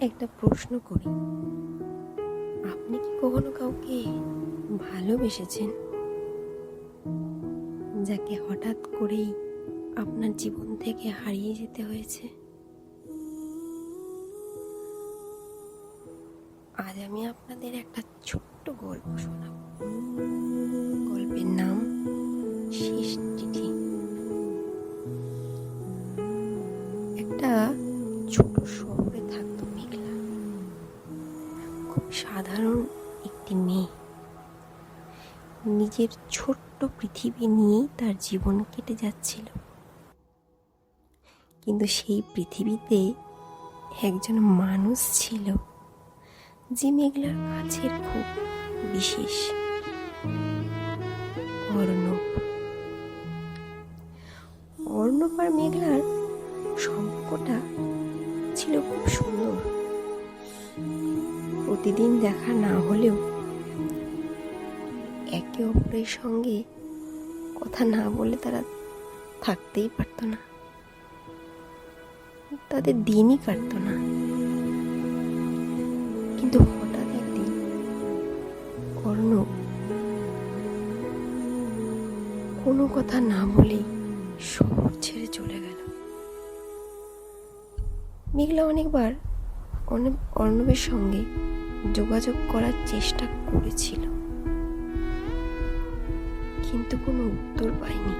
একটা প্রশ্ন করি, আপনি কি কখনো কাউকে ভালোবেসেছেন যাকে হঠাৎ করেই আপনার জীবন থেকে হারিয়ে যেতে হয়েছে? আজ আমি আপনাদের একটা ছোট্ট গল্প শোনাব। গল্পের নাম শেষ চিঠি। একটা ছোট শহরে থাকতো মেঘলা। খুব সাধারণ একটি মেয়ে, নিজের ছোট্ট পৃথিবী নিয়েই তার জীবন কেটে যাচ্ছিল। কিন্তু সেই পৃথিবীতে একজন মানুষ ছিল যে মেঘলার কাছের খুব বিশেষ, অর্ণব। অর্ণব আর মেঘলার সম্পর্কটা ছিল খুব সুন্দর। প্রতিদিন দেখা না হলেও একে অপরের সঙ্গে কথা না বলে তারা থাকতেই পারত না, তাদের দিনই কাটত না। কিন্তু হঠাৎ একদিন অর্ণব কোনো কথা না বলেই শহর ছেড়ে চলে গেল। মেঘলা অনেকবার অর্ণবের সঙ্গে যোগাযোগ করার চেষ্টা করেছিল, কিন্তু কোনো উত্তর পায়নি।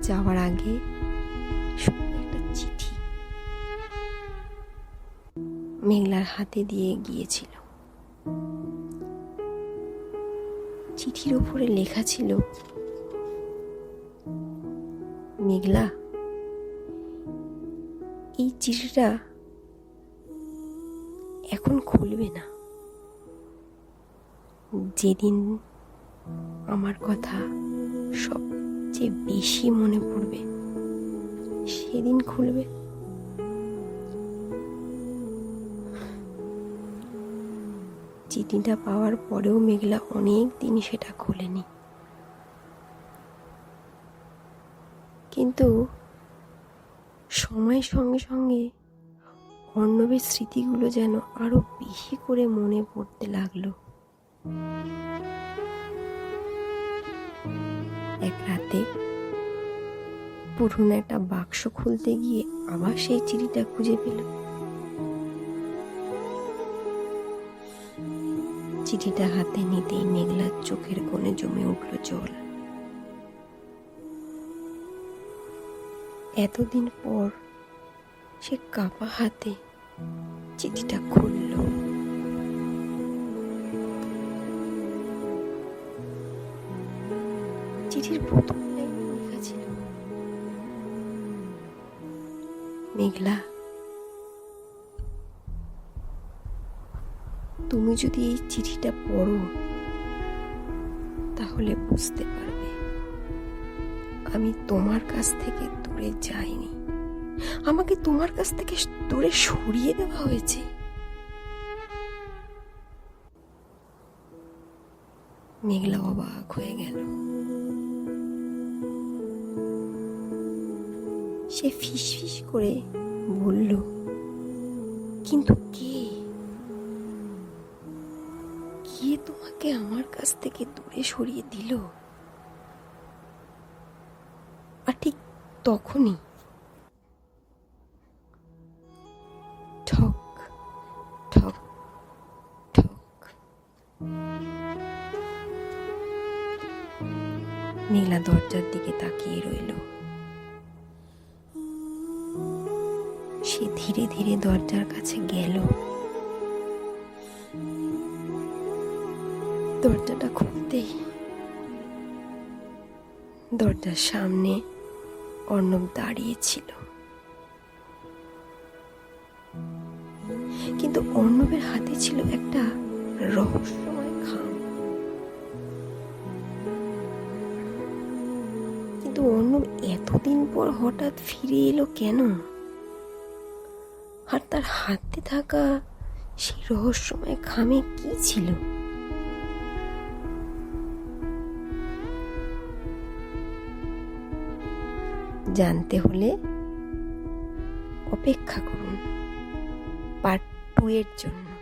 যাওয়ার আগে শুধু একটা চিঠি মেঘলার হাতে দিয়ে গিয়েছিল। চিঠির উপরে লেখা ছিল, মেঘলা, এই চিঠিটা এখন খুলবে না। যেদিন আমার কথা সবচেয়ে বেশি মনে পড়বে সেদিন খুলবে। চিঠিটা পাওয়ার পরেও মেঘলা অনেক দিন সেটা খোলেনি। কিন্তু সময়ের সঙ্গে সঙ্গে অর্ণবের স্মৃতিগুলো যেন আরো বেশি করে মনে পড়তে লাগলো। এক রাতে পুরনো একটা বাক্স খুলতে গিয়ে আবার সেই চিঠিটা খুঁজে পেল। চিঠিটা হাতে নিতেই মেঘলার চোখের কোণে জমে উঠল জল। এতদিন পর সে কাঁপা হাতে চিঠিটা খুলল। চিঠির প্রথম লাইনে লেখা ছিল, মেঘলা, তুমি যদি এই চিঠিটা পড়ো তাহলে বুঝতে পারবে আমি তোমার কাছ থেকে দূরে যাইনি, আমাকে তোমার কাছ থেকে দূরে সরিয়ে দেওয়া হয়েছে। মেঘলা অবাক হয়ে গেল। সে ফিসফিস করে বলল, কিন্তু কে তোমাকে আমার কাছ থেকে দূরে সরিয়ে দিল? আর ঠিক তখনই ঠক ঠক ঠক। মেঘলা দরজার দিকে তাকিয়ে রইল। সে ধীরে ধীরে দরজার কাছে গেল। দরজাটা খুলতেই দরজার সামনে অর্ণব দাঁড়িয়েছিল। কিন্তু অর্ণবের হাতে ছিল একটা রহস্যময় খাম। কিন্তু অর্ণব এতদিন পর হঠাৎ ফিরে এলো কেন? আর তার হাতে থাকা সেই রহস্যময় খামে কি ছিল? জানতে হলে অপেক্ষা করুন পার্ট 2 এর জন্য।